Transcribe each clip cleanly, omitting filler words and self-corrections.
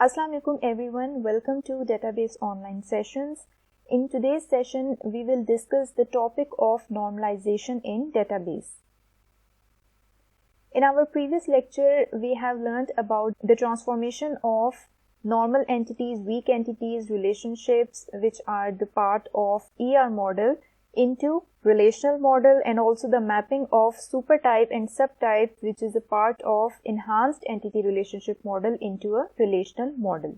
Assalamu alaikum everyone, welcome to Database Online Sessions. In today's session, we will discuss the topic of normalization in database. In our previous lecture, we have learned about the transformation of normal entities, weak entities, relationships which are the part of ER model into relational model, and also the mapping of supertype and subtype which is a part of enhanced entity relationship model into a relational model.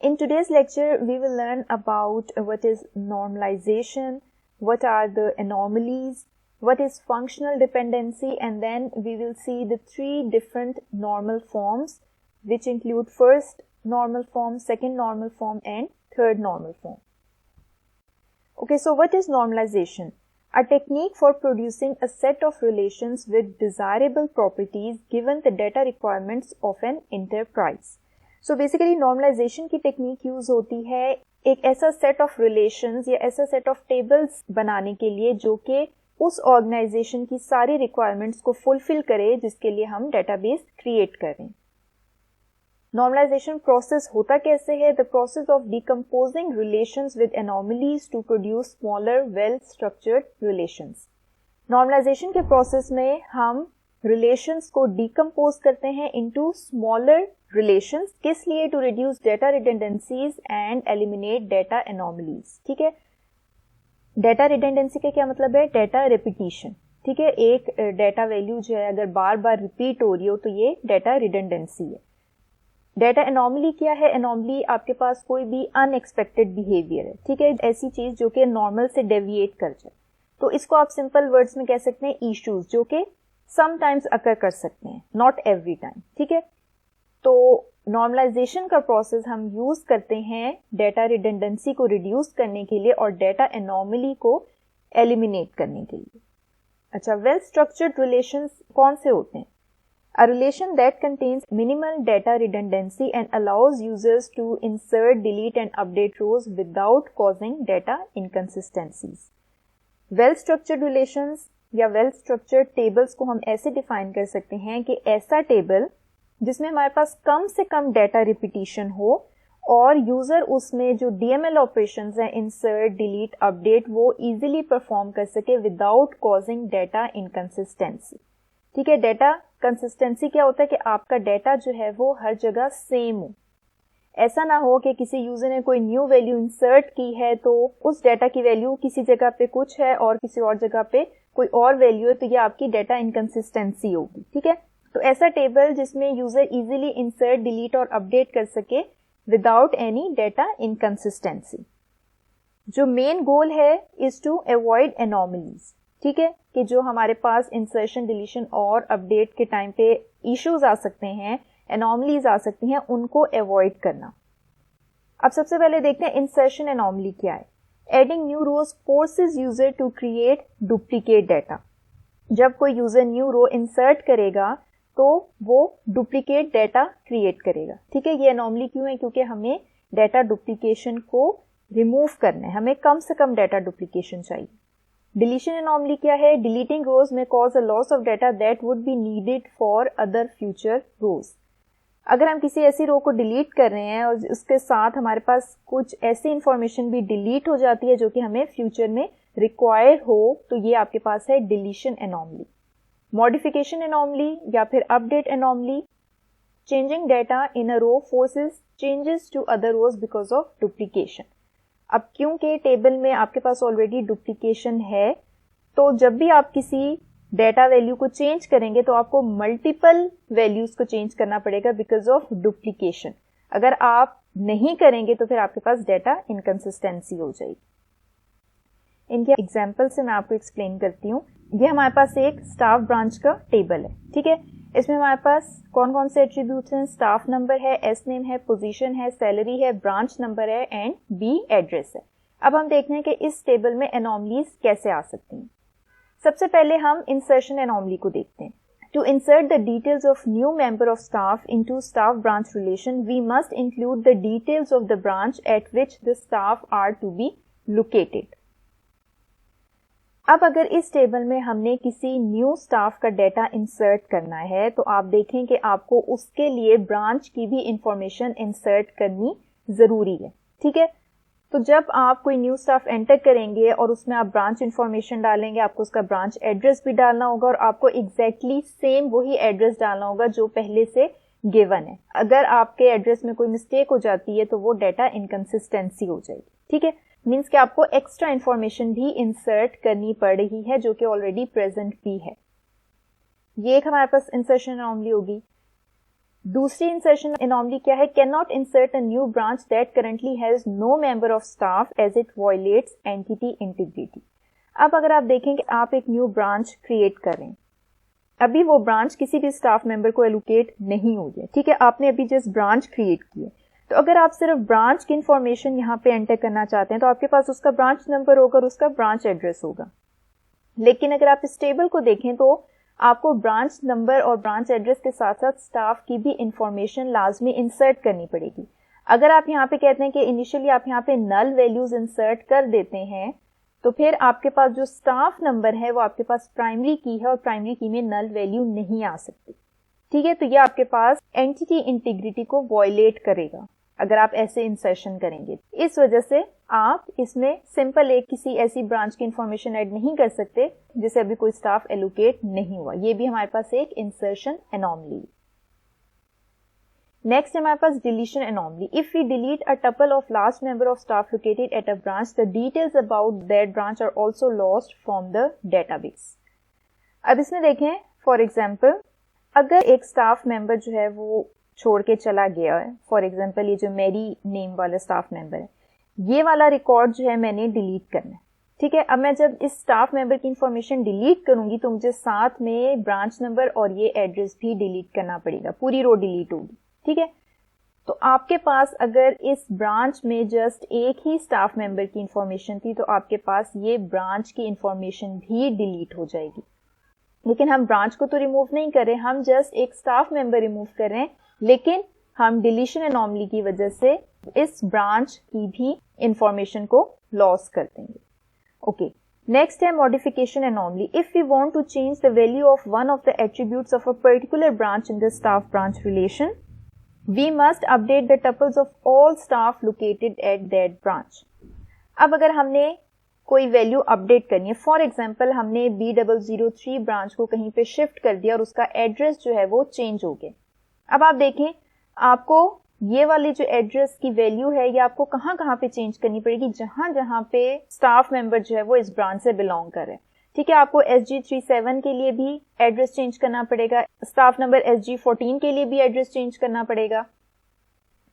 In today's lecture, we will learn about what is normalization, what are the anomalies, what is functional dependency, and then we will see the three different normal forms which include first normal form, second normal form, and third normal form. Okay, so what is normalization? A technique for producing a set of relations with desirable properties given the data requirements of an enterprise. So basically normalization की technique use होती है एक ऐसा set of relations या ऐसा set of tables बनाने के लिए जो कि उस ऑर्गेनाइजेशन की सारी रिक्वायरमेंट्स को फुलफिल करे जिसके लिए हम डेटाबेस क्रिएट करें. नॉर्मलाइजेशन प्रोसेस होता कैसे है? The process of decomposing relations with anomalies to produce smaller well structured relations. Normalization के प्रोसेस में हम रिलेशंस को डिकम्पोज करते हैं इनटू स्मॉलर रिलेशंस. किस लिए? To reduce data redundancies and eliminate data anomalies. ठीक है, डेटा रिडंडेंसी का क्या मतलब है? Data repetition. ठीक है, एक डेटा वैल्यू जो है अगर बार बार रिपीट हो रही हो तो ये डेटा रिडंडेंसी है. डेटा एनोमली क्या है? एनोमली आपके पास कोई भी अनएक्सपेक्टेड बिहेवियर है. ठीक है, ऐसी चीज जो कि नॉर्मल से डेविएट कर जाए. तो इसको आप सिंपल वर्ड्स में कह सकते हैं इश्यूज जो कि समटाइम्स अकर कर सकते हैं, नॉट एवरी टाइम. ठीक है, तो नॉर्मलाइजेशन का प्रोसेस हम यूज करते हैं डेटा रिडंडेंसी को रिड्यूस करने के लिए और डेटा एनोमली को एलिमिनेट करने के लिए. अच्छा, वेल स्ट्रक्चर्ड रिलेशंस कौन से होते हैं? A relation that contains minimal data redundancy and allows users to insert, delete and update rows without causing data inconsistencies. Well-structured relations या well-structured tables को हम ऐसे define कर सकते हैं कि ऐसा table जिसमें हमारे पास कम से कम data repetition हो और user उसमें जो DML operations हैं insert, delete, update वो easily perform कर सके without causing data inconsistency. ठीक है, डेटा कंसिस्टेंसी क्या होता है कि आपका डेटा जो है वो हर जगह सेम हो. ऐसा ना हो कि किसी यूजर ने कोई न्यू वैल्यू इंसर्ट की है तो उस डेटा की वैल्यू किसी जगह पे कुछ है और किसी और जगह पे कोई और वैल्यू है, तो ये आपकी डेटा इनकंसिस्टेंसी होगी. ठीक है, तो ऐसा टेबल जिसमें यूजर इजीली इंसर्ट, डिलीट और अपडेट कर सके विदाउट एनी डेटा इनकंसिस्टेंसी. जो मेन गोल है इज टू अवॉइड एनोमलीज. ठीक है, कि जो हमारे पास इंसर्शन, डिलीशन और अपडेट के टाइम पे इश्यूज आ सकते हैं, एनोमलीज आ सकती हैं, उनको अवॉइड करना. अब सबसे पहले देखते हैं इंसर्शन एनोमली क्या है. Adding new rows forces user to create duplicate data. जब कोई यूजर न्यू रो इंसर्ट करेगा तो वो डुप्लीकेट डेटा क्रिएट करेगा. ठीक है, ये एनोमली क्यों है? क्योंकि हमें डेटा डुप्लीकेशन को रिमूव करना है, हमें कम से कम डेटा डुप्लीकेशन चाहिए. डिलीशन एनोमली क्या है? Deleting rows may cause a loss of data that would be needed for other future rows. अगर हम किसी ऐसी रो को डिलीट कर रहे हैं और उसके साथ हमारे पास कुछ ऐसी इंफॉर्मेशन भी डिलीट हो जाती है जो कि हमें फ्यूचर में रिक्वायर्ड हो, तो ये आपके पास है डिलीशन एनोमली. मॉडिफिकेशन एनोमली या फिर update anomaly. Changing data in a row forces changes to other rows because of duplication. अब क्योंकि टेबल में आपके पास ऑलरेडी डुप्लीकेशन है, तो जब भी आप किसी डेटा वैल्यू को चेंज करेंगे तो आपको मल्टीपल वैल्यूज को चेंज करना पड़ेगा बिकॉज ऑफ डुप्लीकेशन. अगर आप नहीं करेंगे तो फिर आपके पास डेटा इनकंसिस्टेंसी हो जाएगी. इनके एग्जाम्पल से मैं आपको एक्सप्लेन करती हूँ. ये हमारे पास एक स्टाफ ब्रांच का टेबल है. ठीक है, इसमें हमारे पास कौन कौन से एट्रीब्यूट्स हैं? स्टाफ नंबर है, एस नेम है, पोजीशन है, सैलरी है, ब्रांच नंबर है एंड बी एड्रेस है. अब हम देखते हैं कि इस टेबल में एनोमलीज कैसे आ सकती हैं. सबसे पहले हम इंसर्शन एनोमली को देखते हैं. To insert the details of new member of staff into staff branch relation we must include the details of the branch at which the staff are to be located. अब अगर इस table में हमने किसी new staff का data insert करना है तो आप देखें कि आपको उसके लिए ब्रांच की भी इंफॉर्मेशन इंसर्ट करनी जरूरी है। ठीक है, तो जब आप कोई न्यू स्टाफ एंटर करेंगे और उसमें आप ब्रांच इंफॉर्मेशन डालेंगे, आपको उसका ब्रांच एड्रेस भी डालना होगा और आपको एग्जैक्टली सेम वही एड्रेस डालना होगा जो पहले से गिवन है। अगर आपके एड्रेस में कोई मिस्टेक हो जाती है तो वो डाटा इनकंसिस्टेंसी हो जाएगी। ठीक है, मीन्स कि आपको एक्स्ट्रा इंफॉर्मेशन भी इंसर्ट करनी पड़ रही है जो कि ऑलरेडी प्रेजेंट भी है। ये एक हमारे पास इंसर्शन एनॉमली होगी। दूसरी इंसर्शन एनॉमली क्या है? Can not insert a new branch that currently has no member of staff as it violates entity integrity. अब अगर आप देखें कि आप एक न्यू ब्रांच क्रिएट कर रहे हैं, अभी वो ब्रांच किसी भी स्टाफ मेंबर को एलोकेट नहीं हुई है। ठीक है, आपने अभी जस्ट ब्रांच क्रिएट की है, तो अगर आप सिर्फ ब्रांच की इंफॉर्मेशन यहाँ पे एंटर करना चाहते हैं तो आपके पास उसका ब्रांच नंबर होगा और उसका ब्रांच एड्रेस होगा। लेकिन अगर आप इस टेबल को देखें तो आपको ब्रांच नंबर और ब्रांच एड्रेस के साथ साथ स्टाफ की भी इंफॉर्मेशन लाजमी इंसर्ट करनी पड़ेगी। अगर आप यहाँ पे कहते हैं कि इनिशियली आप यहाँ पे नल वैल्यूज इंसर्ट कर देते हैं तो फिर आपके पास जो स्टाफ नंबर है वो आपके पास प्राइमरी की है और प्राइमरी की में नल वैल्यू नहीं आ सकती। ठीक है, तो ये आपके पास एंटिटी इंटीग्रिटी को वायलेट करेगा अगर आप ऐसे इंसर्शन करेंगे। इस वजह से आप इसमें सिंपल एक किसी ऐसी ब्रांच की इंफॉर्मेशन ऐड नहीं कर सकते जिसे अभी कोई स्टाफ एलोकेट नहीं हुआ। ये भी हमारे पास एक इंसर्शन एनॉमली। नेक्स्ट है हमारे पास deletion anomaly. If we delete a tuple of last member of staff located at a branch, the details about that branch are also lost from the database. अब इसमें देखें, फॉर एग्जांपल अगर एक staff member जो है वो छोड़ के चला गया है, फॉर एग्जांपल ये जो मेरी नेम वाला स्टाफ मेंबर है, ये वाला रिकॉर्ड जो है मैंने डिलीट करना है। ठीक है, अब मैं जब इस स्टाफ मेंबर की इंफॉर्मेशन डिलीट करूंगी तो मुझे साथ में ब्रांच नंबर और ये एड्रेस भी डिलीट करना पड़ेगा, पूरी रो डिलीट होगी। ठीक है, तो आपके पास अगर इस ब्रांच में जस्ट एक ही स्टाफ मेंबर की इंफॉर्मेशन थी तो आपके पास ये ब्रांच की इंफॉर्मेशन भी डिलीट हो जाएगी। लेकिन हम ब्रांच को तो रिमूव नहीं कर रहे, हम जस्ट एक स्टाफ मेंबर रिमूव कर रहे हैं, लेकिन हम डिलीशन एनॉमली की वजह से इस ब्रांच की भी इंफॉर्मेशन को लॉस कर देंगे। ओके, नेक्स्ट है modification anomaly. If we want to change the value of one of the attributes of a particular branch in the staff branch relation, we must update the tuples of all staff located at that branch. अब अगर हमने कोई value update करनी है, for example हमने B003 branch को कहीं पे शिफ्ट कर दिया और उसका एड्रेस जो है वो चेंज हो गया। अब आप देखें, आपको ये वाली जो एड्रेस की वैल्यू है ये आपको कहाँ कहाँ पे चेंज करनी पड़ेगी? जहां जहां पे स्टाफ मेंबर जो है वो इस ब्रांच से बिलोंग कर रहे हैं। ठीक है, आपको SG37 के लिए भी एड्रेस चेंज करना पड़ेगा, स्टाफ नंबर SG14 के लिए भी एड्रेस चेंज करना पड़ेगा,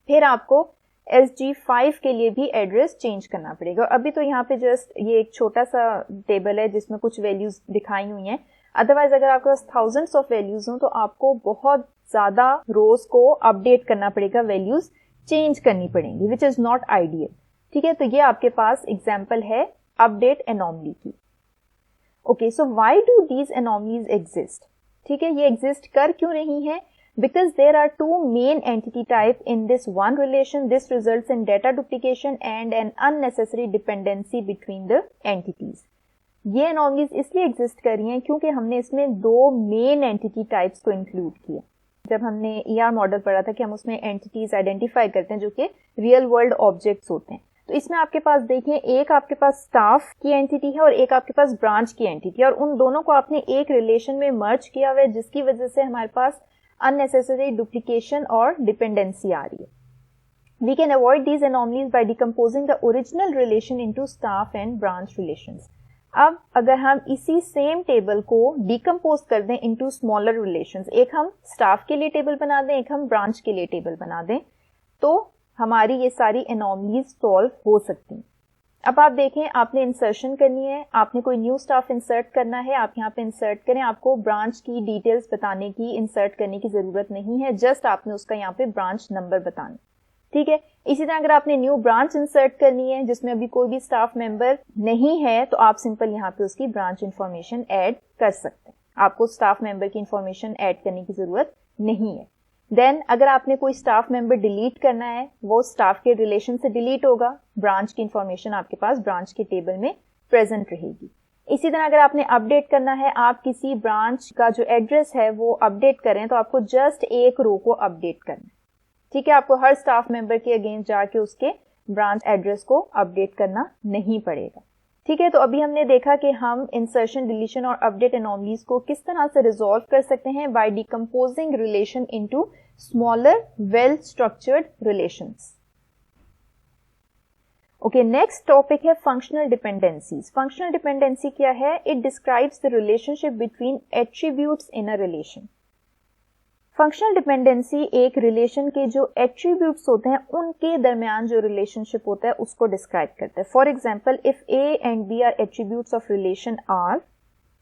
फिर आपको SG5 के लिए भी एड्रेस चेंज करना पड़ेगा। अभी तो यहाँ पे जस्ट ये एक छोटा सा टेबल है जिसमें कुछ वैल्यूज दिखाई हुई हैं, अदरवाइज अगर आपके पास थाउजेंड्स ऑफ वैल्यूज हो तो आपको बहुत ज्यादा रोज को अपडेट करना पड़ेगा, वैल्यूज चेंज करनी पड़ेंगी, विच इज नॉट आइडियल। ठीक है, तो ये आपके पास एग्जाम्पल है अपडेट एनॉमली की। Okay, so why do these anomalies exist? ठीक है, ये एग्जिस्ट कर क्यों रही है? Because there are two main entity type in this one relation, this results in data duplication and an unnecessary dependency between the entities. ये anomalies इसलिए exist कर रही हैं क्योंकि हमने इसमें दो main entity types को include किया। जब हमने ER मॉडल पढ़ा था कि हम उसमें entities identify करते हैं जो कि real world objects होते हैं, तो इसमें आपके पास देखिए एक आपके पास स्टाफ की एंटिटी है और एक आपके पास ब्रांच की एंटिटी है और उन दोनों को आपने एक रिलेशन में मर्ज किया हुआ है जिसकी वजह से हमारे पास unnecessary duplication और dependency आ रही है। We can avoid these anomalies by decomposing the original relation into staff and branch relations. अब अगर हम इसी सेम टेबल को डिकम्पोज कर दें इनटू स्मॉलर रिलेशंस, एक हम स्टाफ के लिए टेबल बना दें, एक हम ब्रांच के लिए टेबल बना दें, तो हमारी ये सारी एनॉमलीज सॉल्व हो सकती हैं। अब आप देखें, आपने इंसर्शन करनी है, आपने कोई न्यू स्टाफ इंसर्ट करना है, आप यहाँ पे इंसर्ट करें, आपको ब्रांच की डिटेल्स बताने की, इंसर्ट करने की जरूरत नहीं है, जस्ट आपने उसका यहाँ पे ब्रांच नंबर बताना। ठीक है, इसी तरह अगर आपने न्यू ब्रांच इंसर्ट करनी है जिसमें अभी कोई भी स्टाफ मेंबर नहीं है तो आप सिंपल यहाँ पे उसकी ब्रांच इंफॉर्मेशन ऐड कर सकते हैं, आपको स्टाफ मेंबर की इंफॉर्मेशन ऐड करने की जरूरत नहीं है। देन अगर आपने कोई स्टाफ मेंबर डिलीट करना है, वो स्टाफ के रिलेशन से डिलीट होगा, ब्रांच की इंफॉर्मेशन आपके पास ब्रांच के टेबल में प्रेजेंट रहेगी। इसी तरह अगर आपने अपडेट करना है, आप किसी ब्रांच का जो एड्रेस है वो अपडेट करें, तो आपको जस्ट एक रो को अपडेट करना है, ठीक है। आपको हर स्टाफ मेंबर के अगेंस्ट जाके उसके ब्रांच एड्रेस को अपडेट करना नहीं पड़ेगा, ठीक है। तो अभी हमने देखा कि हम इंसर्शन, डिलीशन और अपडेट एनोमलीज को किस तरह से रिजॉल्व कर सकते हैं by decomposing relation into smaller well structured relations. Okay, next topic है फंक्शनल डिपेंडेंसीज। फंक्शनल डिपेंडेंसी क्या है? It describes the relationship between attributes in a relation. Functional dependency एक रिलेशन के जो एट्रीब्यूट्स होते हैं उनके दरमियान जो रिलेशनशिप होता है उसको डिस्क्राइब करता है। For example, if A and B are attributes of relation R,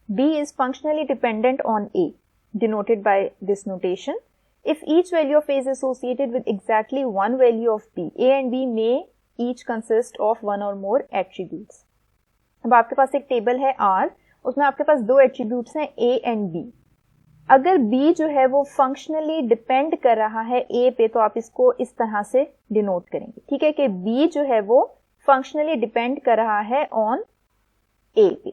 B is functionally dependent on A, denoted by this notation. If each value of A is associated with exactly one value of B, A and B may each consist of one or more attributes. अब आपके पास एक table है R, उसमें आपके पास दो attributes हैं A and B। अगर B जो है वो फंक्शनली डिपेंड कर रहा है A पे, तो आप इसको इस तरह से डिनोट करेंगे, ठीक है, कि B जो है वो फंक्शनली डिपेंड कर रहा है ऑन A पे,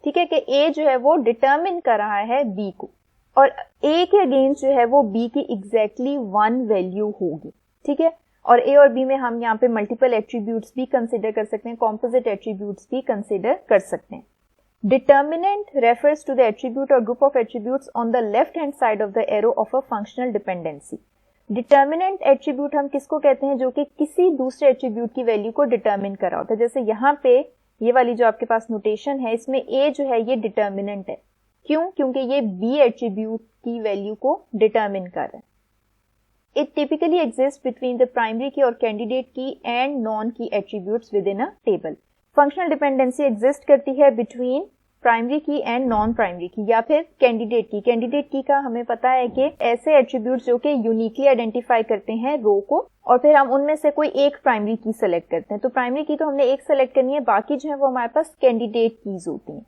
ठीक है, कि A जो है वो डिटर्मिन कर रहा है B को, और A के अगेंस्ट जो है वो B की एग्जैक्टली वन वैल्यू होगी, ठीक है। और A और B में हम यहाँ पे मल्टीपल एट्रीब्यूट्स भी कंसिडर कर सकते हैं, कॉम्पोजिट एट्रीब्यूट्स भी कंसिडर कर सकते हैं। Determinant refers to the attribute or group of attributes on the left hand side of the arrow of a functional dependency. Determinant attribute हम किसको कहते हैं? जो कि किसी दूसरे एट्रीब्यूट की वैल्यू को डिटर्मिन कर रहा होता है। जैसे यहाँ पे ये वाली जो आपके पास नोटेशन है, इसमें A जो है ये डिटर्मिनेंट है। क्यों? क्योंकि ये B एट्रीब्यूट की वैल्यू को डिटर्मिन कर रहा है। It typically exist between the primary की और कैंडिडेट की एंड नॉन की attributes with in a table. Functional dependency exist करती है बिटवीन प्राइमरी की एंड नॉन प्राइमरी की, या फिर कैंडिडेट की। कैंडिडेट की का हमें पता है कि ऐसे एट्रीब्यूट्स जो कि यूनिकली आइडेंटिफाई करते हैं रो को, और फिर हम उनमें से कोई एक प्राइमरी की सेलेक्ट करते हैं। तो प्राइमरी की तो हमने एक सेलेक्ट करनी है, बाकी जो है वो हमारे पास कैंडिडेट कीज होती हैं।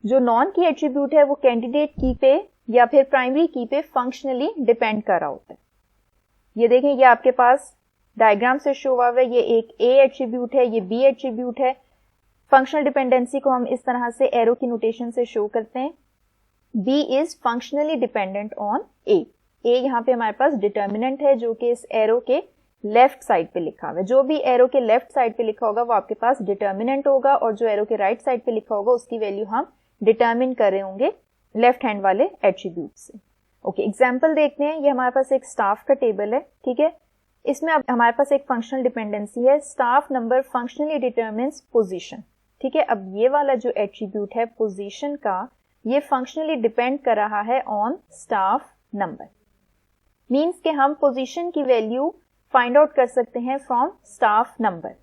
जो नॉन की एट्रीब्यूट है वो कैंडिडेट की पे या फिर प्राइमरी की पे फंक्शनली डिपेंड कर रहा होता है। ये देखें, ये आपके पास डायग्राम से शो हुआ है, ये एक A एट्रीब्यूट है, ये B एट्रीब्यूट है। फंक्शनल डिपेंडेंसी को हम इस तरह से एरो की नोटेशन से शो करते हैं। B is functionally dependent on A। A यहाँ पे हमारे पास डिटर्मिनेंट है जो कि इस एरो के लेफ्ट साइड पे लिखा हुआ है। जो भी एरो के लेफ्ट साइड पे लिखा होगा वो आपके पास डिटर्मिनेंट होगा, और जो एरो के राइट साइड पे लिखा होगा उसकी वैल्यू हम डिटर्मिन कर रहे होंगे लेफ्ट हैंड वाले एट्रीब्यूट से। ओके, एग्जाम्पल देखते हैं। ये हमारे पास एक स्टाफ का टेबल है, ठीक है। इसमें अब हमारे पास एक फंक्शनल डिपेंडेंसी है, staff number functionally determines position, ठीक है। अब ये वाला जो एट्रीब्यूट है पोजीशन का, ये फंक्शनली डिपेंड कर रहा है ऑन स्टाफ नंबर। मींस के हम पोजीशन की वैल्यू फाइंड आउट कर सकते हैं फ्रॉम स्टाफ नंबर।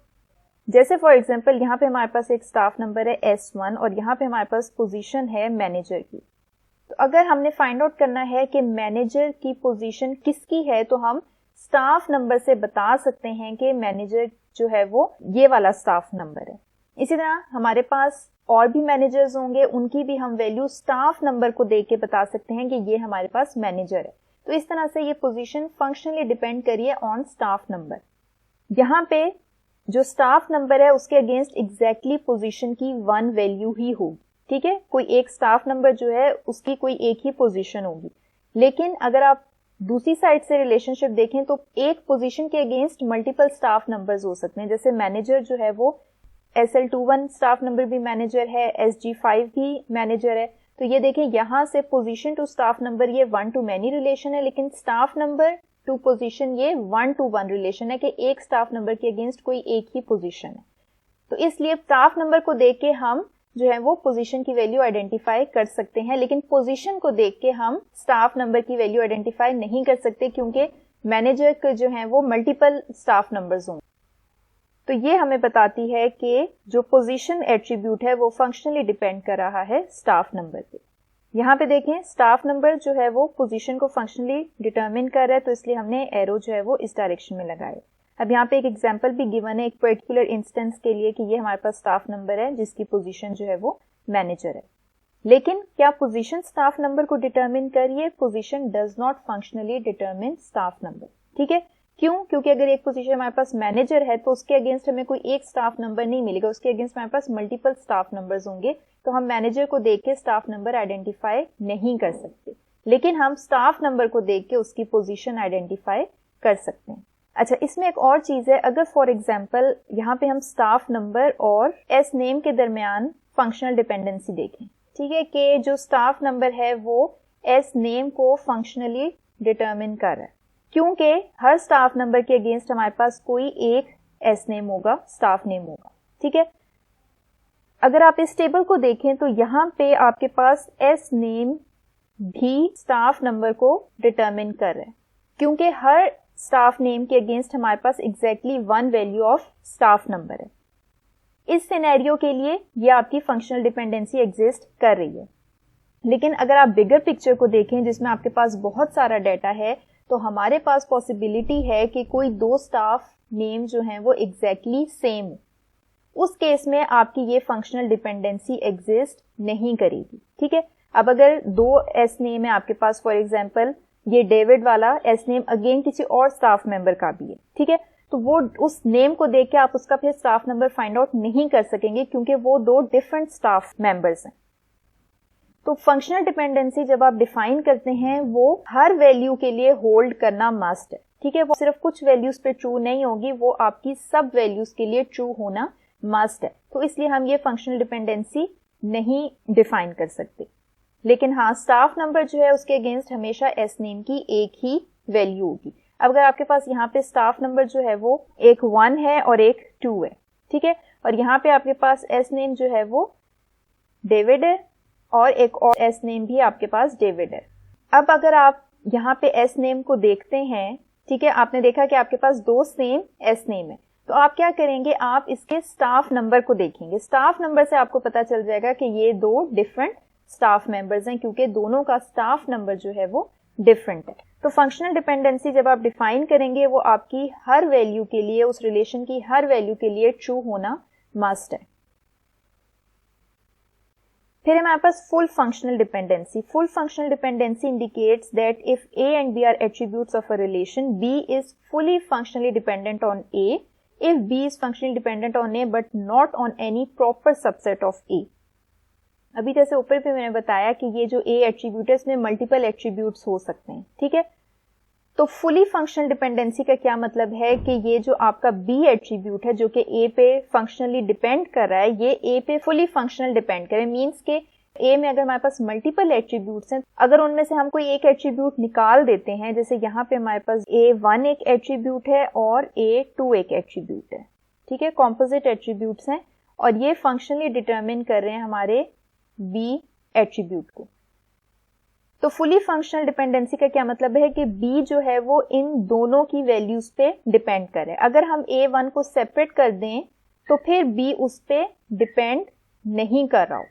जैसे फॉर एग्जांपल यहाँ पे हमारे पास एक स्टाफ नंबर है S1 और यहाँ पे हमारे पास पोजीशन है मैनेजर की। तो अगर हमने फाइंड आउट करना है कि मैनेजर की पोजीशन किसकी है, तो हम स्टाफ नंबर से बता सकते हैं कि मैनेजर जो है वो ये वाला स्टाफ नंबर है। इसी तरह हमारे पास और भी मैनेजर्स होंगे, उनकी भी हम वैल्यू स्टाफ नंबर को देख के बता सकते हैं कि ये हमारे पास मैनेजर है। तो इस तरह से ये पोजीशन फंक्शनली डिपेंड करिए ऑन स्टाफ नंबर। यहाँ पे जो स्टाफ नंबर है उसके अगेंस्ट एग्जैक्टली पोजीशन की वन वैल्यू ही होगी, ठीक है। कोई एक स्टाफ नंबर जो है उसकी कोई एक ही पोजीशन होगी। लेकिन अगर आप दूसरी साइड से रिलेशनशिप देखें तो एक पोजीशन के अगेंस्ट मल्टीपल स्टाफ नंबर्स हो सकते हैं। जैसे मैनेजर जो है वो SL21 स्टाफ नंबर भी मैनेजर है, SG5 भी मैनेजर है। तो ये देखें, यहां से पोजीशन टू स्टाफ नंबर ये वन टू मैनी रिलेशन है, लेकिन स्टाफ नंबर टू पोजीशन ये वन टू वन रिलेशन है कि एक स्टाफ नंबर के अगेंस्ट कोई एक ही पोजीशन है। तो इसलिए स्टाफ नंबर को देख के हम जो है वो पोजीशन की वैल्यू आइडेंटिफाई कर सकते हैं, लेकिन पोजीशन को देख के हम स्टाफ नंबर की वैल्यू आइडेंटिफाई नहीं कर सकते, क्योंकि मैनेजर के जो है वो मल्टीपल स्टाफ नंबर्स होंगे। तो ये हमें बताती है कि जो पोजीशन एट्रीब्यूट है वो फंक्शनली डिपेंड कर रहा है स्टाफ नंबर पे। यहाँ पे देखें, स्टाफ नंबर जो है वो पोजीशन को फंक्शनली डिटरमिन कर रहा है, तो इसलिए हमने एरो जो है वो इस डायरेक्शन में लगाया। अब यहाँ पे एक एग्जांपल भी गिवन है एक पर्टिकुलर इंस्टेंस के लिए कि ये हमारे पास स्टाफ नंबर है जिसकी पोजीशन जो है वो मैनेजर है। लेकिन क्या पोजीशन स्टाफ नंबर को डिटरमिन कर रही है? Position does not functionally determine staff number, ठीक है। क्यों? क्योंकि अगर एक पोजीशन हमारे पास मैनेजर है तो उसके अगेंस्ट हमें कोई एक स्टाफ नंबर नहीं मिलेगा, उसके अगेंस्ट हमारे पास मल्टीपल स्टाफ नंबर्स होंगे, तो हम मैनेजर को देख के स्टाफ नंबर आइडेंटिफाई नहीं कर सकते, लेकिन हम स्टाफ नंबर को देख के उसकी पोजीशन आइडेंटिफाई कर सकते हैं। अच्छा, इसमें एक और चीज है, अगर फॉर एग्जांपल यहाँ पे हम स्टाफ नंबर और एस नेम के दरमियान फंक्शनल डिपेंडेंसी देखें, ठीक है, कि जो स्टाफ नंबर है वो एस नेम को फंक्शनली डिटरमिन कर रहा है, क्योंकि हर स्टाफ नंबर के अगेंस्ट हमारे पास कोई एक एस नेम होगा, स्टाफ नेम होगा, ठीक है। अगर आप इस टेबल को देखें तो यहाँ पे आपके पास एस नेम भी स्टाफ नंबर को डिटरमिन कर रहा है, क्योंकि हर स्टाफ नेम के अगेंस्ट हमारे पास exactly one value of staff number है। इस सिनेरियो के लिए ये आपकी फंक्शनल डिपेंडेंसी एग्जिस्ट कर रही है। लेकिन अगर आप बिगर पिक्चर को देखें जिसमें आपके पास बहुत सारा डाटा है, तो हमारे पास पॉसिबिलिटी है कि कोई दो स्टाफ नेम जो हैं वो एग्जैक्टली सेम हो। उस केस में आपकी ये फंक्शनल डिपेंडेंसी एग्जिस्ट नहीं करेगी, ठीक है। अब अगर दो एस नेम है आपके पास, फॉर एग्जांपल ये डेविड वाला एस नेम अगेन किसी और स्टाफ मेंबर का भी है, ठीक है, तो वो उस नेम को देख के आप उसका फिर स्टाफ नंबर फाइंड आउट नहीं कर सकेंगे, क्योंकि वो दो डिफरेंट स्टाफ मेंबर्स हैं। तो फंक्शनल डिपेंडेंसी जब आप डिफाइन करते हैं वो हर वैल्यू के लिए होल्ड करना मस्ट है, ठीक है। वो सिर्फ कुछ वैल्यूज पे ट्रू नहीं होगी, वो आपकी सब वैल्यूज के लिए ट्रू होना मस्ट है। तो इसलिए हम ये फंक्शनल डिपेंडेंसी नहीं डिफाइन कर सकते। लेकिन हाँ, स्टाफ नंबर जो है उसके अगेंस्ट हमेशा एस नेम की एक ही वैल्यू होगी। अब अगर आपके पास यहाँ पे स्टाफ नंबर जो है वो एक 1 है और एक 2 है, ठीक है, और यहाँ पे आपके पास एस नेम जो है वो डेविड है और एक और एस नेम भी आपके पास डेविड है। अब अगर आप यहाँ पे एस नेम को देखते हैं, ठीक है, आपने देखा कि आपके पास दो सेम एस नेम है, तो आप क्या करेंगे, आप इसके स्टाफ नंबर को देखेंगे। स्टाफ नंबर से आपको पता चल जाएगा कि ये दो डिफरेंट स्टाफ मेंबर्स हैं, क्योंकि दोनों का स्टाफ नंबर जो है वो डिफरेंट है। तो फंक्शनल डिपेंडेंसी जब आप डिफाइन करेंगे वो आपकी हर वैल्यू के लिए, उस रिलेशन की हर वैल्यू के लिए ट्रू होना मस्ट है। फिर हमारे पास full functional dependency. Full functional dependency indicates that if A and B are attributes of a relation, B is fully functionally dependent on A if B is functionally dependent on A but not on any proper subset of A। अभी जैसे ऊपर भी मैंने बताया कि ये जो A attribute है इसमें मल्टीपल एट्रीब्यूट्स हो सकते हैं, ठीक है। तो फुली फंक्शनल डिपेंडेंसी का क्या मतलब है कि ये जो आपका B एट्रीब्यूट है जो कि A पे फंक्शनली डिपेंड कर रहा है, ये A पे फुली फंक्शनल डिपेंड करे। मींस के A में अगर हमारे पास मल्टीपल एट्रीब्यूट्स हैं, अगर उनमें से हम कोई एक एट्रीब्यूट निकाल देते हैं, जैसे यहाँ पे हमारे पास A1 एक एट्रीब्यूट है और A2 एक एट्रीब्यूट है, ठीक है, कॉम्पोजिट एट्रीब्यूट्स हैं, और ये फंक्शनली डिटरमिन कर रहे हैं हमारे B एट्रीब्यूट को। तो फुली फंक्शनल डिपेंडेंसी का क्या मतलब है कि B जो है वो इन दोनों की वैल्यूज पे डिपेंड करे। अगर हम A1 को सेपरेट कर दें तो फिर B उस पे डिपेंड नहीं कर रहा हो,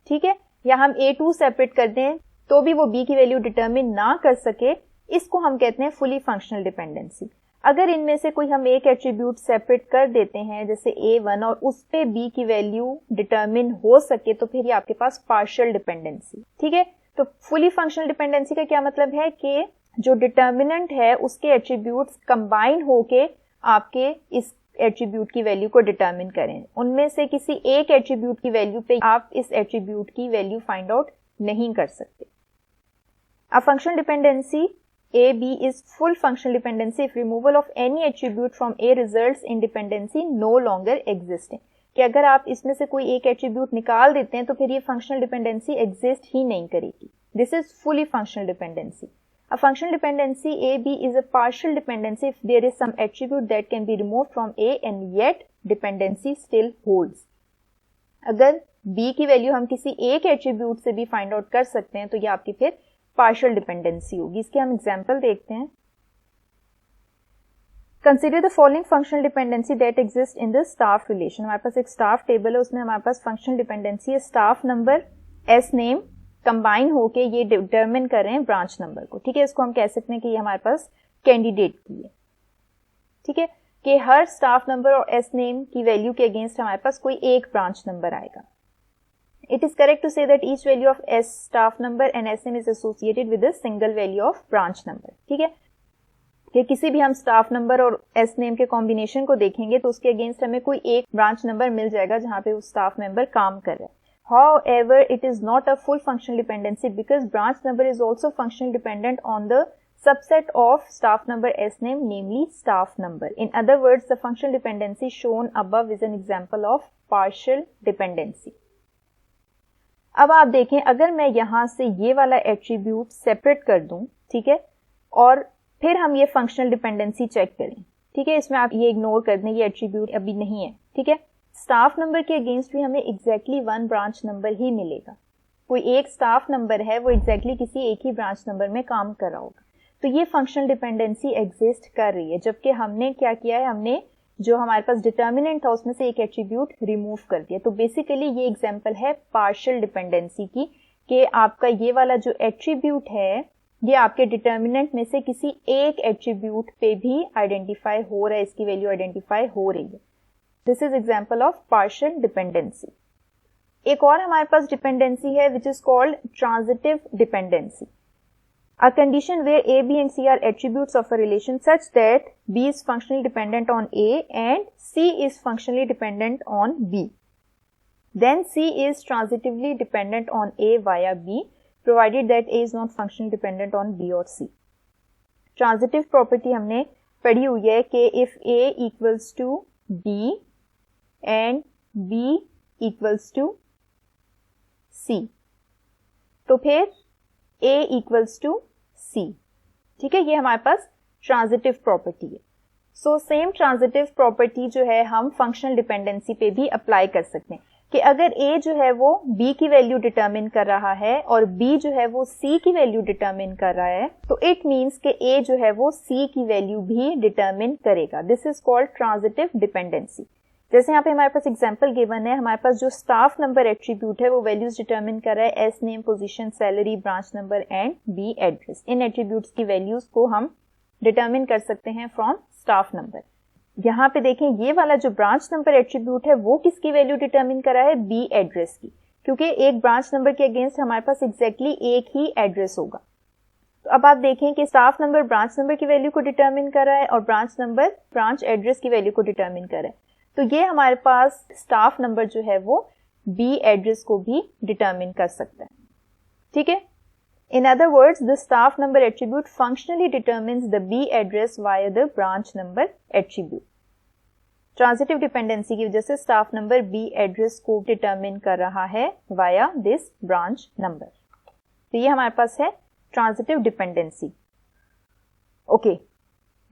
ठीक है, या हम A2 सेपरेट कर दें तो भी वो B की वैल्यू डिटरमिन ना कर सके, इसको हम कहते हैं फुली फंक्शनल डिपेंडेंसी। अगर इनमें से कोई हम एक एट्रीब्यूट सेपरेट कर देते हैं जैसे A1 और उस पे B की वैल्यू डिटरमिन हो सके, तो फिर ये आपके पास पार्शियल डिपेंडेंसी, ठीक है। तो फुली फंक्शनल डिपेंडेंसी का क्या मतलब है कि जो डिटर्मिनेंट है उसके एट्रीब्यूट्स कंबाइन होके आपके इस एट्रीब्यूट की वैल्यू को डिटरमिन करें। उनमें से किसी एक एट्रीब्यूट की वैल्यू पे आप इस एट्रीब्यूट की वैल्यू फाइंड आउट नहीं कर सकते। A functional dependency AB is full functional dependency if removal of any attribute from A results in dependency no longer existing। कि अगर आप इसमें से कोई एक एट्रीब्यूट निकाल देते हैं तो फिर ये फंक्शनल डिपेंडेंसी एग्जिस्ट ही नहीं करेगी। This is fully functional dependency. A functional dependency AB is a partial dependency if there is some attribute that can be removed from A and yet dependency still holds। अगर B की value हम किसी एक attribute से भी find out कर सकते हैं तो ये आपकी फिर पार्शियल डिपेंडेंसी होगी। इसके हम एग्जांपल देखते हैं। Consider the following functional dependency that exist in the staff relation. हमारे पास एक स्टाफ टेबल है, उसमें हमारे पास फंक्शनल डिपेंडेंसी है, staff number S name combine होके ये डिटरमिन कर रहे हैं ब्रांच नंबर को, ठीक है। इसको हम कह सकते हैं कि ये हमारे पास कैंडिडेट की है, ठीक है, कि हर स्टाफ नंबर और एस नेम की वैल्यू के अगेंस्ट हमारे पास कोई एक ब्रांच नंबर आएगा। It is correct to say that each value of S staff number and SM is associated with a single value of branch number, ठीक है। कि किसी भी हम स्टाफ नंबर और एस नेम के कॉम्बिनेशन को देखेंगे तो उसके अगेंस्ट हमें कोई एक ब्रांच नंबर मिल जाएगा जहां पे वो स्टाफ मेंबर काम कर रहा है. However, it is not a full functional dependency because branch number is also functionally dependent on the subset of staff number S name, namely staff number. In other words, the functional dependency shown above is an example of partial dependency. अब आप देखें, अगर मैं यहां से ये वाला attribute separate कर दूं, ठीक है, और फिर हम ये फंक्शनल डिपेंडेंसी चेक करें, ठीक है, इसमें आप ये इग्नोर कर दें, ये एट्रीब्यूट अभी नहीं है, ठीक है. स्टाफ नंबर के अगेंस्ट भी हमें एग्जैक्टली वन ब्रांच नंबर ही मिलेगा. कोई एक स्टाफ नंबर है, वो एग्जैक्टली किसी एक ही ब्रांच नंबर में काम कर रहा होगा. तो ये फंक्शनल डिपेंडेंसी एग्जिस्ट कर रही है, जबकि हमने क्या किया है, हमने जो हमारे पास डिटर्मिनेंट था उसमें से एक एट्रीब्यूट रिमूव कर दिया. तो बेसिकली ये एग्जांपल है पार्शियल डिपेंडेंसी की, कि आपका ये वाला जो एट्रीब्यूट है ये आपके डिटर्मिनेंट में से किसी एक एट्रीब्यूट पे भी आइडेंटिफाई हो रहा है, इसकी वैल्यू आइडेंटिफाई हो रही है. This is example of partial dependency. एक और हमारे पास डिपेंडेंसी है which is called transitive dependency. A condition where A, B and C are attributes of a relation such that B is functionally dependent on A and C is functionally dependent on B. Then C is transitively dependent on A via B, provided that A is not functionally dependent on B or C. Transitive property हमने पढ़ी हुई है कि if A equals to B and B equals to C, तो फिर A equals to C, ठीक है, ये हमारे पास ट्रांजिटिव प्रॉपर्टी है. सो सेम ट्रांजिटिव प्रॉपर्टी जो है हम फंक्शनल डिपेंडेंसी पे भी अप्लाई कर सकते हैं कि अगर A जो है वो B की वैल्यू डिटरमिन कर रहा है और B जो है वो C की वैल्यू डिटरमिन कर रहा है, तो इट मीन्स कि A जो है वो C की वैल्यू भी डिटरमिन करेगा. This is called transitive dependency. जैसे यहाँ पे हमारे पास एग्जांपल गिवन है, हमारे पास जो स्टाफ नंबर एट्रीब्यूट है वो वैल्यूज डिटरमिन कर रहा है as name, position, salary, branch number and B address. इन एट्रीब्यूट्स की वैल्यूज को हम डिटरमिन कर सकते हैं फ्रॉम स्टाफ नंबर. यहाँ पे देखें, ये वाला जो ब्रांच नंबर एट्रीब्यूट है वो किसकी वैल्यू डिटरमिन कर रहा है, बी एड्रेस की, क्योंकि एक ब्रांच नंबर के अगेंस्ट हमारे पास एग्जैक्टली एक ही एड्रेस होगा. तो अब आप देखें कि स्टाफ नंबर ब्रांच नंबर की वैल्यू को डिटरमिन कर रहा है और ब्रांच नंबर ब्रांच एड्रेस की वैल्यू को डिटरमिन कर रहा है. तो ये हमारे पास स्टाफ नंबर जो है वो बी एड्रेस को भी डिटरमिन कर सकता है, ठीक है. In other words, the staff number attribute functionally determines the B address via the branch number attribute. Transitive dependency की वजह से स्टाफ नंबर बी एड्रेस को डिटरमिन कर रहा है वाया दिस ब्रांच नंबर. तो ये हमारे पास है ट्रांजिटिव डिपेंडेंसी. ओके,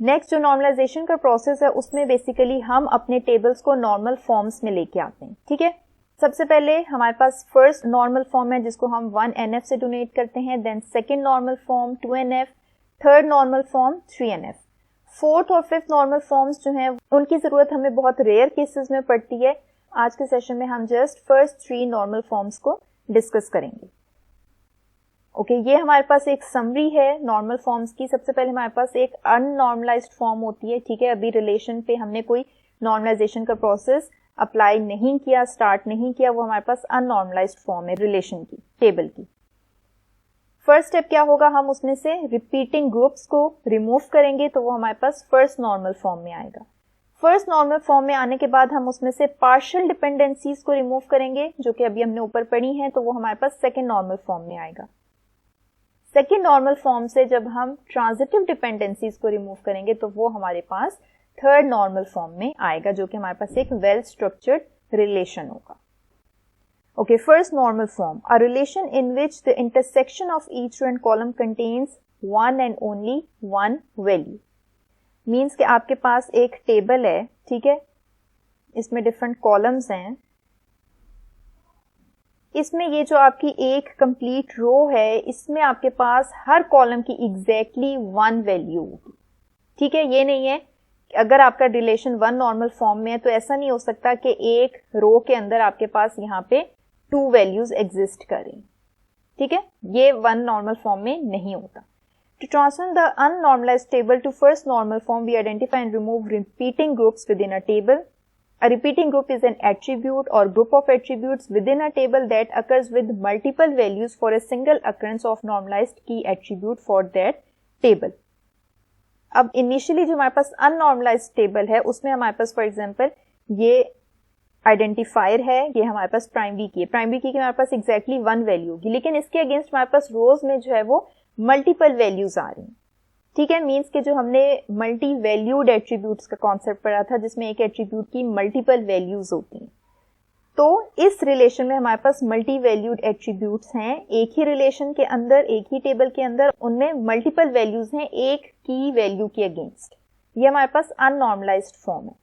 नेक्स्ट जो नॉर्मलाइजेशन का प्रोसेस है उसमें बेसिकली हम अपने टेबल्स को नॉर्मल फॉर्म्स में लेके आते हैं, ठीक है. सबसे पहले हमारे पास फर्स्ट नॉर्मल फॉर्म है जिसको हम 1NF से डोनेट करते हैं, then second normal form 2NF, third normal form 3NF. Fourth और फिफ्थ नॉर्मल फॉर्म्स जो हैं उनकी जरूरत हमें बहुत रेयर केसेस में पड़ती है. आज के सेशन में हम जस्ट फर्स्ट 3 नॉर्मल फॉर्म्स को डिस्कस करेंगे. ओके, ये हमारे पास एक समरी है नॉर्मल फॉर्म्स की. सबसे पहले हमारे पास एक अननॉर्मलाइज्ड फॉर्म होती है, ठीक है. अभी रिलेशन पे हमने कोई नॉर्मलाइजेशन का प्रोसेस अप्लाई नहीं किया, स्टार्ट नहीं किया, वो हमारे पास अननॉर्मलाइज्ड फॉर्म है रिलेशन की, टेबल की. फर्स्ट स्टेप क्या होगा, हम उसमें से रिपीटिंग ग्रुप्स को रिमूव करेंगे तो वो हमारे पास फर्स्ट नॉर्मल फॉर्म में आएगा. फर्स्ट नॉर्मल फॉर्म में आने के बाद हम उसमें से पार्शियल डिपेंडेंसीज को रिमूव करेंगे जो कि अभी हमने ऊपर पढ़ी हैं, तो वो हमारे पास सेकेंड नॉर्मल फॉर्म में आएगा. सेकेंड नॉर्मल फॉर्म से जब हम ट्रांजिटिव डिपेंडेंसीज को रिमूव करेंगे तो वो हमारे पास थर्ड नॉर्मल फॉर्म में आएगा जो कि हमारे पास एक वेल स्ट्रक्चर्ड रिलेशन होगा. Okay, first normal form, a relation in which the intersection of each row and column contains one and only one value. Means कि आपके पास एक टेबल है, ठीक है, इसमें डिफरेंट कॉलम्स हैं. इसमें ये जो आपकी एक कंप्लीट रो है इसमें आपके पास हर कॉलम की एग्जैक्टली वन वैल्यू होगी, ठीक है. ये नहीं है अगर आपका रिलेशन वन नॉर्मल फॉर्म में है तो ऐसा नहीं हो सकता कि एक रो के अंदर आपके पास यहाँ पे 2 वैल्यूज एग्जिस्ट करें, ठीक है. ये वन नॉर्मल फॉर्म में नहीं होता. To transform the unnormalised table to first normal form we identify and remove repeating groups within a table. A repeating group is an attribute or group of attributes within a table that occurs with multiple values for a single occurrence of normalized key attribute for that table. अब initially जो हमारे पास अननॉर्मलाइज्ड table है उसमें हमारे पास for example ये identifier है, ये हमारे पास प्राइमरी की है, प्राइमरी की हमारे पास एग्जैक्टली 1 वैल्यू होगी, लेकिन इसके अगेंस्ट हमारे पास रोज में जो है वो मल्टीपल वैल्यूज आ रही हैं। ठीक है, मींस के जो हमने मल्टी वैल्यूड एट्रीब्यूट्स का कॉन्सेप्ट पढ़ा था जिसमें एक एट्रीब्यूट की मल्टीपल वैल्यूज होती हैं, तो इस रिलेशन में हमारे पास मल्टी वैल्यूड एट्रीब्यूट्स हैं, एक ही रिलेशन के अंदर, एक ही टेबल के अंदर उनमें मल्टीपल वैल्यूज हैं एक की वैल्यू के अगेंस्ट। ये हमारे पास अननॉर्मलाइज्ड फॉर्म है।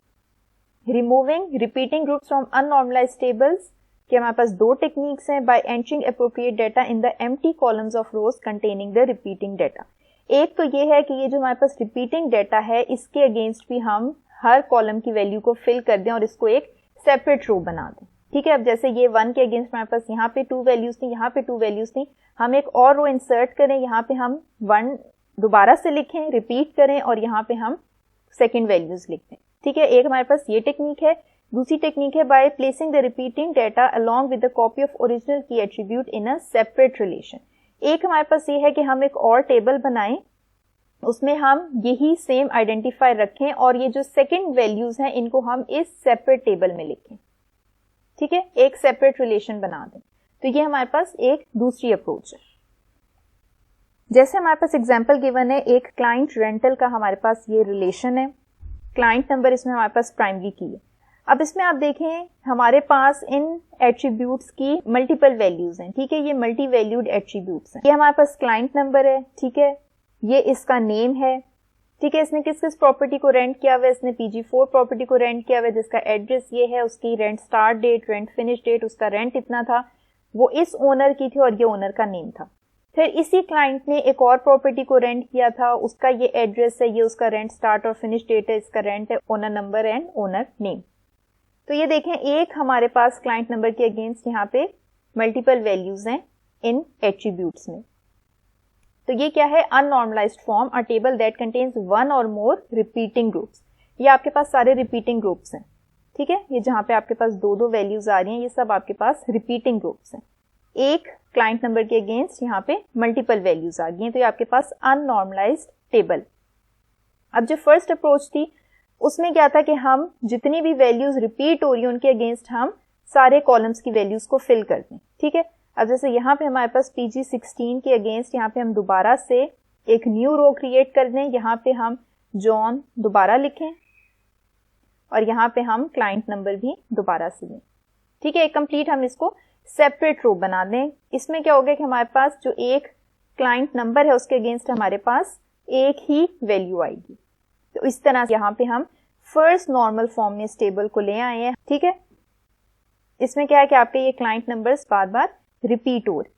Removing repeating groups from unnormalised tables कि हमारे पास दो टेक्निक्स हैं, by entering appropriate data in the empty columns of rows containing the repeating data. एक तो ये है कि ये जो हमारे पास रिपीटिंग डाटा है इसके अगेंस्ट भी हम हर कॉलम की वैल्यू को फिल कर दें और इसको एक सेपरेट रो बना दें। ठीक है, अब जैसे ये 1 के अगेंस्ट हमारे पास यहाँ पे 2 वैल्यूज थी, यहाँ पे 2 वैल्यूज थी, हम एक और रो इंसर्ट करें, यहाँ पे हम 1 दोबारा से लिखें, रिपीट करें और यहाँ पे हम सेकेंड वैल्यूज लिख दें। ठीक है, एक हमारे पास ये टेक्निक है। दूसरी टेक्निक है by placing the repeating data along with the copy of original की attribute in a separate relation. एक हमारे पास ये है कि हम एक और टेबल बनाएं, उसमें हम यही सेम आइडेंटिफायर रखें और ये जो सेकंड वैल्यूज हैं इनको हम इस सेपरेट टेबल में लिखें। ठीक है, एक सेपरेट रिलेशन बना दें। तो ये हमारे पास एक दूसरी अप्रोच है। जैसे हमारे पास एग्जांपल गिवन है, एक क्लाइंट रेंटल का हमारे पास ये रिलेशन है, क्लाइंट नंबर इसमें हमारे पास प्राइमरी की है। अब इसमें आप देखें हमारे पास इन एट्रीब्यूट्स की मल्टीपल वैल्यूज हैं। ठीक है, ये मल्टी वैल्यूड एट्रीब्यूट्स हैं। ये हमारे पास क्लाइंट नंबर है, ठीक है, ये इसका नेम है, ठीक है, इसने किस किस प्रॉपर्टी को रेंट किया हुआ है, इसने PG4 प्रॉपर्टी को रेंट किया हुआ है जिसका एड्रेस ये है, उसकी rent start date, rent finish date, उसका रेंट इतना था, वो इस ओनर की थी और ये ओनर का नेम था। फिर इसी क्लाइंट ने एक और प्रॉपर्टी को रेंट किया था, उसका ये एड्रेस है, ये उसका रेंट स्टार्ट और फिनिश डेट है, इसका रेंट है, owner number and owner name. तो ये देखें एक हमारे पास क्लाइंट नंबर के अगेंस्ट यहाँ पे मल्टीपल वैल्यूज हैं इन एट्रीब्यूट्स में। तो ये क्या है, unnormalised form, a table that contains 1 or more repeating groups. ये आपके पास सारे रिपीटिंग ग्रुप्स हैं। ठीक है, ये जहां पे आपके पास दो दो वैल्यूज आ रही हैं ये सब आपके पास रिपीटिंग ग्रुप्स हैं। एक क्लाइंट नंबर के अगेंस्ट यहाँ पे मल्टीपल वैल्यूज आ गई हैं, तो ये आपके पास अननॉर्मलाइज्ड टेबल। अब जो फर्स्ट अप्रोच थी उसमें क्या था कि हम जितनी भी वैल्यूज रिपीट हो रही है उनके अगेंस्ट हम सारे कॉलम्स की वैल्यूज को फिल कर दें। ठीक है, अब जैसे यहाँ पे हमारे पास PG16 के अगेंस्ट यहाँ पे हम दोबारा से एक न्यू रो क्रिएट कर दें, यहाँ पे हम जॉन दोबारा लिखें और यहाँ पे हम क्लाइंट नंबर भी दोबारा से लें। ठीक है, कंप्लीट हम इसको सेपरेट रो बना दें। इसमें क्या होगा कि हमारे पास जो एक क्लाइंट नंबर है उसके अगेंस्ट हमारे पास एक ही वैल्यू आएगी। तो इस तरह से यहाँ पे हम फर्स्ट नॉर्मल फॉर्म में इस टेबल को ले आए हैं। ठीक है, इसमें क्या है कि आपके ये क्लाइंट नंबर्स बार बार रिपीट हो रहे।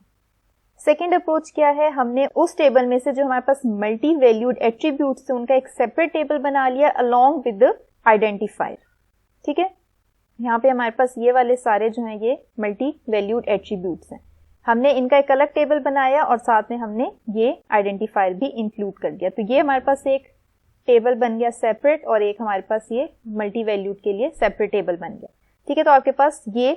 सेकेंड अप्रोच क्या है, हमने उस टेबल में से जो हमारे पास मल्टी वैल्यूड एट्रीब्यूट्स थे उनका एक सेपरेट टेबल बना लिया अलोंग विद द आइडेंटिफायर। ठीक है, यहाँ पे हमारे पास ये वाले सारे जो हैं ये मल्टी वैल्यूड एट्रीब्यूट्स हैं, हमने इनका एक अलग टेबल बनाया और साथ में हमने ये आइडेंटिफायर भी इंक्लूड कर दिया। तो ये हमारे पास एक टेबल बन गया सेपरेट और एक हमारे पास ये मल्टी वैल्यूड के लिए सेपरेट टेबल बन गया। ठीक है, तो आपके पास ये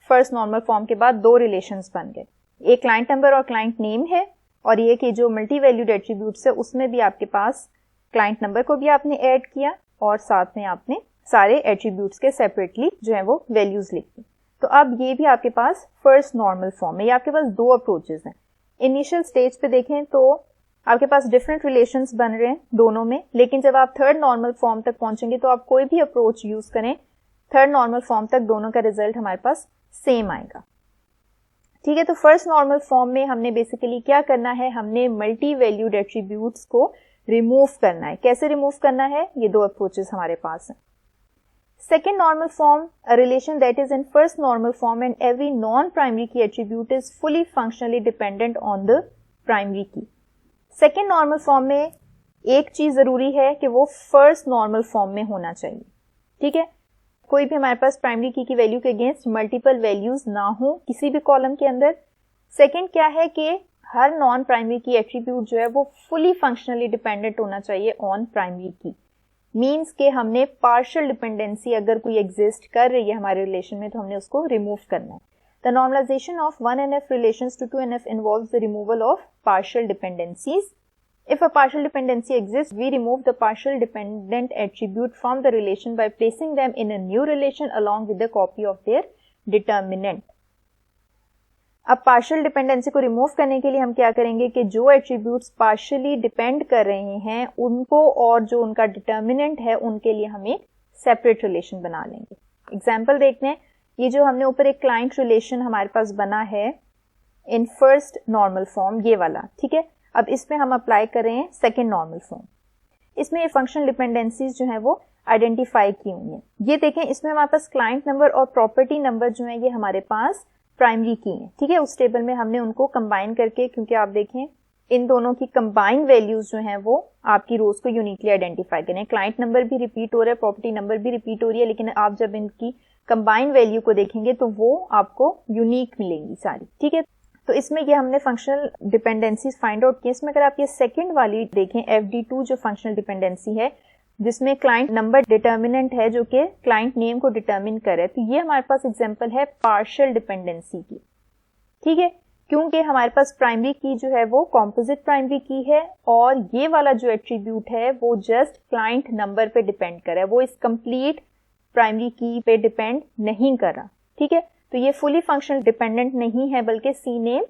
फर्स्ट नॉर्मल फॉर्म के बाद दो रिलेशंस बन गए, एक क्लाइंट नंबर और क्लाइंट नेम है और ये कि जो मल्टी वैल्यूड एट्रीब्यूट्स है उसमें भी आपके पास क्लाइंट नंबर को भी आपने ऐड किया और साथ में आपने सारे एट्रीब्यूट्स के सेपरेटली जो है वो वैल्यूज लिख दी। तो अब ये भी आपके पास फर्स्ट नॉर्मल फॉर्म है। ये आपके पास दो अप्रोचेस हैं। इनिशियल स्टेज पे देखें तो आपके पास डिफरेंट रिलेशंस बन रहे हैं दोनों में, लेकिन जब आप थर्ड नॉर्मल फॉर्म तक पहुंचेंगे तो आप कोई भी अप्रोच यूज करें थर्ड नॉर्मल फॉर्म तक दोनों का रिजल्ट हमारे पास सेम आएगा। ठीक है, तो फर्स्ट नॉर्मल फॉर्म में हमने बेसिकली क्या करना है, हमने मल्टी वैल्यूड एट्रीब्यूट्स को रिमूव करना है। कैसे रिमूव करना है, ये दो अप्रोचेस हमारे पास हैं। Second normal form, a relation that is in first normal form and every non-primary key attribute is fully functionally dependent on the primary key. Second normal form में एक चीज जरूरी है कि वो first normal form में होना चाहिए। ठीक है, कोई भी हमारे पास प्राइमरी की वैल्यू के अगेंस्ट मल्टीपल वैल्यूज ना हो किसी भी कॉलम के अंदर। सेकेंड क्या है कि हर नॉन प्राइमरी की एट्रीब्यूट जो है वो फुली फंक्शनली डिपेंडेंट होना चाहिए ऑन प्राइमरी की। मीन्स के हमने पार्शियल डिपेंडेंसी अगर कोई एग्जिस्ट कर रही है हमारे रिलेशन में तो हमने उसको रिमूव करना है। The normalization of 1NF relations to 2NF involves the removal of partial dependencies If a partial dependency exists, we remove the partial dependent attribute from the relation by placing them in a new relation along with the copy of their determinant. अब partial dependency को remove करने के लिए हम क्या करेंगे कि जो एट्रीब्यूट्स पार्शियली डिपेंड कर रहे हैं उनको और जो उनका डिटर्मिनेंट है उनके लिए हम एक सेपरेट रिलेशन बना लेंगे. एग्जाम्पल देखते हैं. ये जो हमने ऊपर एक क्लाइंट रिलेशन हमारे पास बना है इन फर्स्ट नॉर्मल फॉर्म, ये वाला, ठीक है. अब इसमें हम अप्लाई कर रहे हैं सेकेंड नॉर्मल फॉर्म. इसमें ये फंक्शनल डिपेंडेंसीज जो है वो आइडेंटिफाई की हुई हैं. ये देखें, इसमें हमारे पास क्लाइंट नंबर और प्रॉपर्टी नंबर जो है ये हमारे पास प्राइमरी की हैं, ठीक है. उस टेबल में हमने उनको कंबाइन करके, क्योंकि आप देखें इन दोनों की कंबाइंड वैल्यूज जो हैं वो आपकी रोज को यूनिकली आइडेंटिफाई करें. क्लाइंट नंबर भी रिपीट हो रहा है, प्रॉपर्टी नंबर भी रिपीट हो रही है, लेकिन आप जब इनकी कंबाइंड वैल्यू को देखेंगे तो वो आपको यूनिक मिलेंगी सारी, ठीक है. तो इसमें ये हमने फंक्शनल डिपेंडेंसीज फाइंड आउट की. इसमें अगर आप ये सेकंड वाली देखें FD2 जो फंक्शनल डिपेंडेंसी है जिसमें क्लाइंट नंबर डिटर्मिनेंट है जो कि क्लाइंट नेम को डिटर्मिन करे, तो ये हमारे पास एग्जांपल है पार्शियल डिपेंडेंसी की, ठीक है. क्योंकि हमारे पास प्राइमरी की जो है वो कॉम्पोजिट प्राइमरी की है और ये वाला जो एट्रीब्यूट है वो जस्ट क्लाइंट नंबर पे डिपेंड कर रहा है, वो इस कंप्लीट प्राइमरी की पे डिपेंड नहीं कर रहा, ठीक है. तो ये फुली फंक्शनल डिपेंडेंट नहीं है बल्कि सी नेम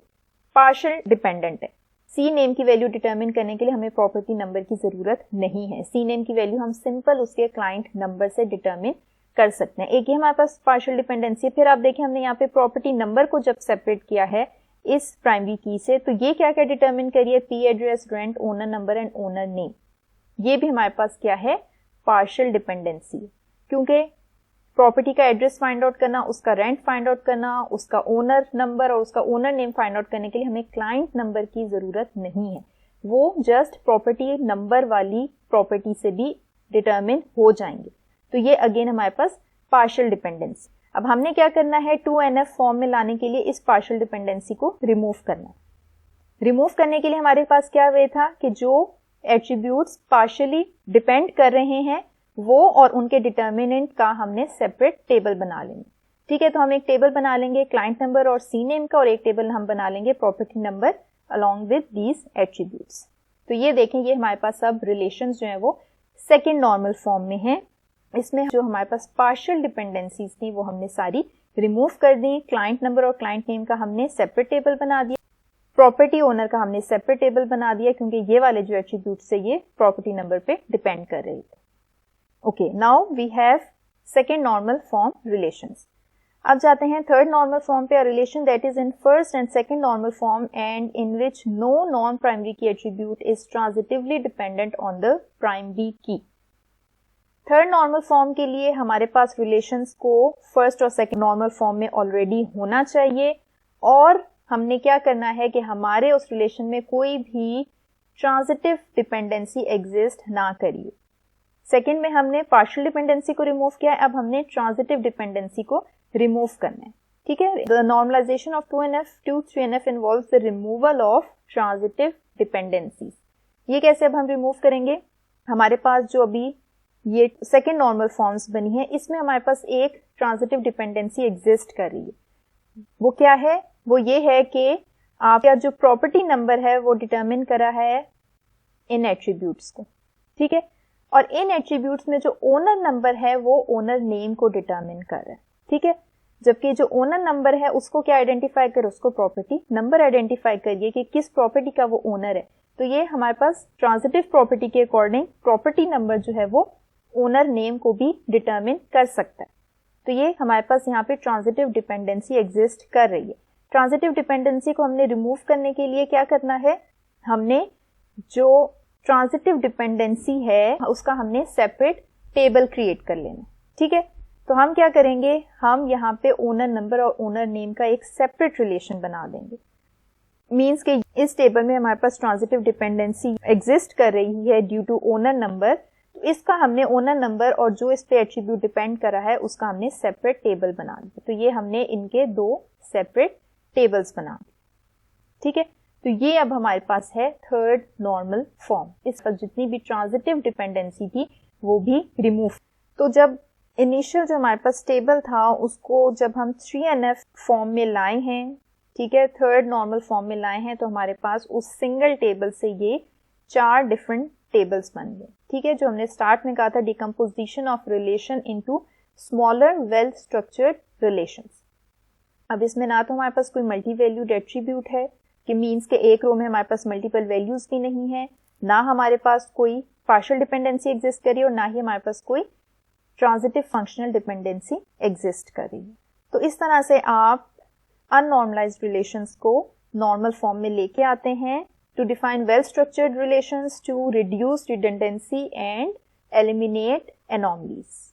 पार्शियल डिपेंडेंट है. सी नेम की वैल्यू डिटरमिन करने के लिए हमें प्रॉपर्टी नंबर की जरूरत नहीं है. सी नेम की वैल्यू हम सिंपल उसके क्लाइंट नंबर से डिटरमिन कर सकते हैं. एक ही हमारे पास पार्शियल डिपेंडेंसी है. फिर आप देखें हमने यहाँ पे प्रॉपर्टी नंबर को जब सेपरेट किया है इस प्राइमरी की से, तो ये क्या क्या डिटरमिन करिए, P address, rent, owner number and owner name. ये भी हमारे पास क्या है, पार्शियल डिपेंडेंसी. क्योंकि प्रॉपर्टी का एड्रेस फाइंड आउट करना, उसका रेंट फाइंड आउट करना, उसका ओनर नंबर और उसका ओनर नेम फाइंड आउट करने के लिए हमें क्लाइंट नंबर की जरूरत नहीं है. वो जस्ट प्रॉपर्टी नंबर वाली प्रॉपर्टी से भी डिटरमिन हो जाएंगे. तो ये अगेन हमारे पास पार्शियल डिपेंडेंसी. अब हमने क्या करना है, 2NF फॉर्म में लाने के लिए इस पार्शियल डिपेंडेंसी को रिमूव करना. रिमूव करने के लिए हमारे पास क्या वे था कि जो एट्रीब्यूट्स पार्शियली डिपेंड कर रहे हैं वो और उनके डिटर्मिनेंट का हमने सेपरेट टेबल बना लेंगे, ठीक है. तो हम एक टेबल बना लेंगे क्लाइंट नंबर और सी नेम का, और एक टेबल हम बना लेंगे property number along with these attributes. तो ये देखें, ये हमारे पास सब रिलेशंस जो है वो सेकेंड नॉर्मल फॉर्म में है. इसमें जो हमारे पास पार्शियल डिपेंडेंसीज थी वो हमने सारी रिमूव कर दी. क्लाइंट नंबर और क्लाइंट नेम का हमने सेपरेट टेबल बना दिया, प्रॉपर्टी ओनर का हमने सेपरेट टेबल बना दिया क्योंकि ये वाले जो एट्रीब्यूट्स है ये प्रॉपर्टी नंबर पे डिपेंड कर रहे थे. Okay, now we have second normal form relations. अब जाते हैं थर्ड नॉर्मल फॉर्म पे. A relation that is in first and second normal form and in which no non-primary key attribute is transitively dependent on the primary key. Third normal form के लिए हमारे पास relations को first और second normal form में already होना चाहिए और हमने क्या करना है कि हमारे उस रिलेशन में कोई भी ट्रांजिटिव डिपेंडेंसी एग्जिस्ट ना करिए. सेकेंड में हमने पार्शियल डिपेंडेंसी को रिमूव किया है, अब हमने ट्रांजिटिव डिपेंडेंसी को रिमूव करना है, ठीक है. The normalization of 2NF to 3NF involves the removal of transitive dependencies. ये कैसे अब हम रिमूव करेंगे, हमारे पास जो अभी ये सेकेंड नॉर्मल फॉर्म्स बनी है इसमें हमारे पास एक ट्रांजिटिव डिपेंडेंसी एग्जिस्ट कर रही है. वो क्या है, वो ये है कि आपका जो प्रॉपर्टी नंबर है वो डिटरमिन करा है इन एट्रीब्यूट्स को, ठीक है. और इन एट्रीब्यूट्स में जो ओनर नंबर है वो ओनर नेम को डिटरमिन कर रहा है, ठीक है. जबकि जो ओनर नंबर है उसको क्या आइडेंटिफाई कर, उसको प्रॉपर्टी नंबर आइडेंटिफाई करिए कि किस प्रॉपर्टी का वो ओनर है. तो ये हमारे पास ट्रांजिटिव प्रॉपर्टी के अकॉर्डिंग प्रॉपर्टी नंबर जो है वो ओनर नेम को भी डिटरमिन कर सकता है. तो ये हमारे पास यहाँ पे ट्रांजिटिव डिपेंडेंसी एग्जिस्ट कर रही है. ट्रांजिटिव डिपेंडेंसी को हमने रिमूव करने के लिए क्या करना है, हमने जो ट्रांजिटिव डिपेंडेंसी है उसका हमने सेपरेट टेबल क्रिएट कर लेना, ठीक है. तो हम क्या करेंगे, हम यहाँ पे ओनर नंबर और ओनर नेम का एक सेपरेट रिलेशन बना देंगे. मींस कि इस टेबल में हमारे पास ट्रांजिटिव डिपेंडेंसी एग्जिस्ट कर रही है ड्यू टू ओनर नंबर, तो इसका हमने ओनर नंबर और जो इस पे एट्रीब्यूट डिपेंड करा है उसका हमने सेपरेट टेबल बना दिया. तो ये हमने इनके दो सेपरेट टेबल्स बना दिए, ठीक है. तो ये अब हमारे पास है थर्ड नॉर्मल फॉर्म. इस पर जितनी भी ट्रांजिटिव डिपेंडेंसी थी वो भी रिमूव. तो जब इनिशियल जो हमारे पास टेबल था उसको जब हम 3NF फॉर्म में लाए हैं, ठीक है, थर्ड नॉर्मल फॉर्म में लाए हैं, तो हमारे पास उस सिंगल टेबल से ये 4 डिफरेंट टेबल्स बन गए, ठीक है, जो हमने स्टार्ट में कहा था decomposition of relation into smaller well structured relations. अब इसमें ना तो हमारे पास कोई मल्टी वैल्यूड एट्रीब्यूट है कि मीन्स के एक रो में हमारे पास मल्टीपल वैल्यूज भी नहीं है, ना हमारे पास कोई पार्शियल डिपेंडेंसी एग्जिस्ट कर रही है और ना ही हमारे पास कोई ट्रांजिटिव फंक्शनल डिपेंडेंसी एग्जिस्ट कर रही है। तो इस तरह से आप अननॉर्मलाइज्ड रिलेशंस को नॉर्मल फॉर्म में लेके आते हैं to define well structured relations, to reduce redundancy and eliminate anomalies.